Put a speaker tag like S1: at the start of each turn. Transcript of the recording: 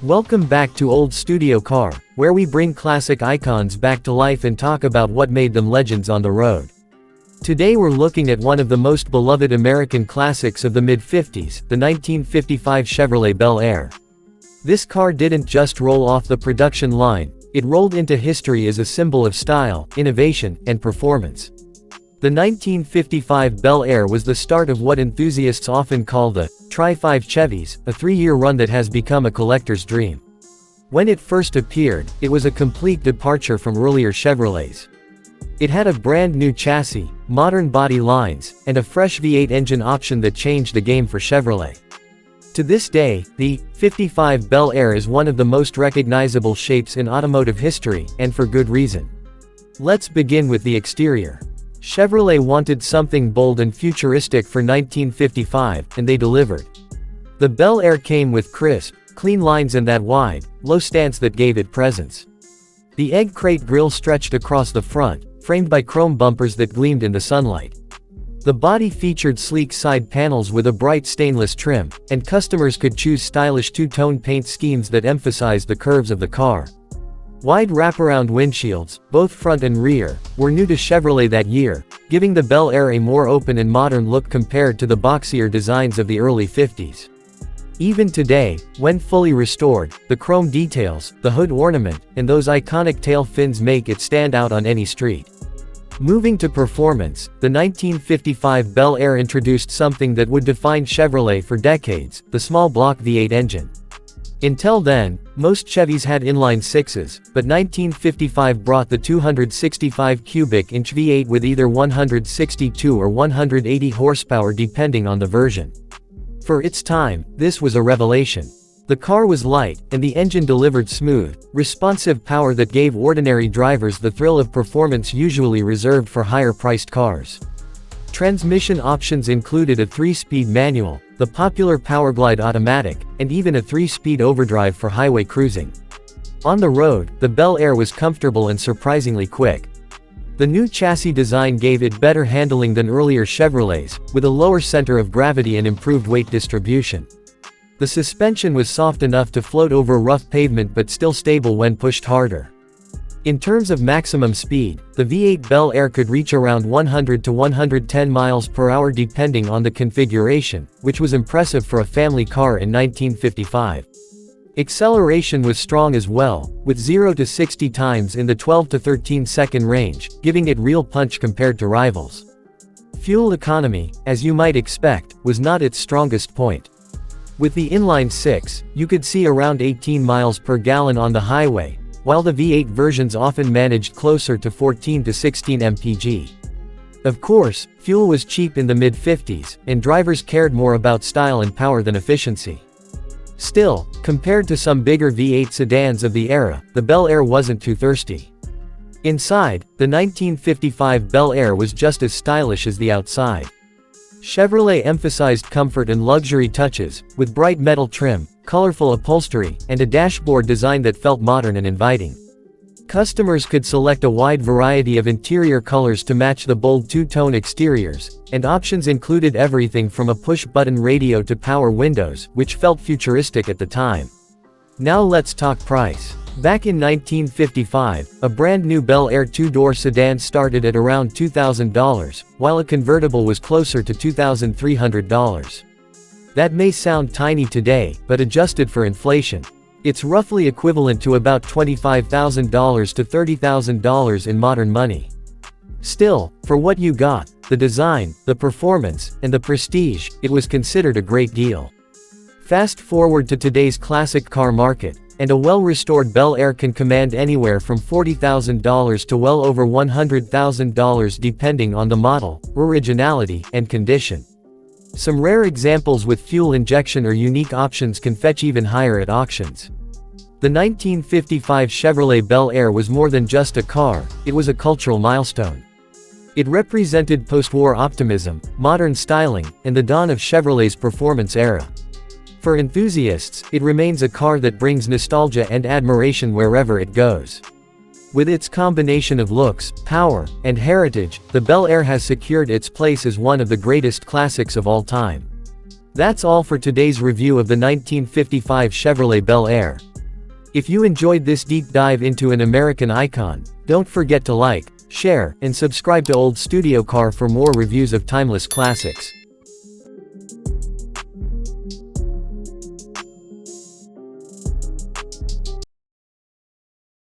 S1: Welcome back to Old Studio Car, where we bring classic icons back to life and talk about what made them legends on the road. Today we're looking at one of the most beloved American classics of the mid-50s, the 1955 Chevrolet Bel Air. This car didn't just roll off the production line, it rolled into history as a symbol of style, innovation, and performance. The 1955 Bel Air was the start of what enthusiasts often call the Tri-5 Chevys, a three-year run that has become a collector's dream. When it first appeared, it was a complete departure from earlier Chevrolets. It had a brand new chassis, modern body lines, and a fresh V8 engine option that changed the game for Chevrolet. To this day, the 55 Bel Air is one of the most recognizable shapes in automotive history, and for good reason. Let's begin with the exterior. Chevrolet wanted something bold and futuristic for 1955, and they delivered. The Bel Air came with crisp, clean lines and that wide, low stance that gave it presence. The egg crate grille stretched across the front, framed by chrome bumpers that gleamed in the sunlight. The body featured sleek side panels with a bright stainless trim, and customers could choose stylish two-tone paint schemes that emphasized the curves of the car. Wide wraparound windshields, both front and rear, were new to Chevrolet that year, giving the Bel Air a more open and modern look compared to the boxier designs of the early 50s. Even today, when fully restored, the chrome details, the hood ornament, and those iconic tail fins make it stand out on any street. Moving to performance, the 1955 Bel Air introduced something that would define Chevrolet for decades, the small block V8 engine. Until then, most Chevys had inline sixes, but 1955 brought the 265 cubic inch V8 with either 162 or 180 horsepower depending on the version. For its time, this was a revelation. The car was light, and the engine delivered smooth, responsive power that gave ordinary drivers the thrill of performance usually reserved for higher-priced cars. Transmission options included a 3-speed manual, the popular Powerglide automatic, and even a 3-speed overdrive for highway cruising. On the road, the Bel Air was comfortable and surprisingly quick. The new chassis design gave it better handling than earlier Chevrolets, with a lower center of gravity and improved weight distribution. The suspension was soft enough to float over rough pavement but still stable when pushed harder. In terms of maximum speed, the V8 Bel Air could reach around 100 to 110 miles per hour depending on the configuration, which was impressive for a family car in 1955. Acceleration was strong as well, with 0 to 60 times in the 12 to 13 second range, giving it real punch compared to rivals. Fuel economy, as you might expect, was not its strongest point. With the inline six, you could see around 18 miles per gallon on the highway, while the V8 versions often managed closer to 14 to 16 mpg. Of course, fuel was cheap in the mid-50s, and drivers cared more about style and power than efficiency. Still, compared to some bigger V8 sedans of the era, the Bel Air wasn't too thirsty. Inside, the 1955 Bel Air was just as stylish as the outside. Chevrolet emphasized comfort and luxury touches, with bright metal trim, colorful upholstery, and a dashboard design that felt modern and inviting. Customers could select a wide variety of interior colors to match the bold two-tone exteriors, and options included everything from a push-button radio to power windows, which felt futuristic at the time. Now let's talk price. Back in 1955, a brand new Bel Air two-door sedan started at around $2,000, while a convertible was closer to $2,300. That may sound tiny today, but adjusted for inflation, it's roughly equivalent to about $25,000 to $30,000 in modern money. Still, for what you got, the design, the performance, and the prestige, it was considered a great deal. Fast forward to today's classic car market, and a well-restored Bel Air can command anywhere from $40,000 to well over $100,000 depending on the model, originality, and condition. Some rare examples with fuel injection or unique options can fetch even higher at auctions. The 1955 Chevrolet Bel Air was more than just a car, it was a cultural milestone. It represented post-war optimism, modern styling, and the dawn of Chevrolet's performance era. For enthusiasts, it remains a car that brings nostalgia and admiration wherever it goes. With its combination of looks, power, and heritage, the Bel Air has secured its place as one of the greatest classics of all time. That's all for today's review of the 1955 Chevrolet Bel Air. If you enjoyed this deep dive into an American icon, don't forget to like, share, and subscribe to Old Studio Car for more reviews of timeless classics.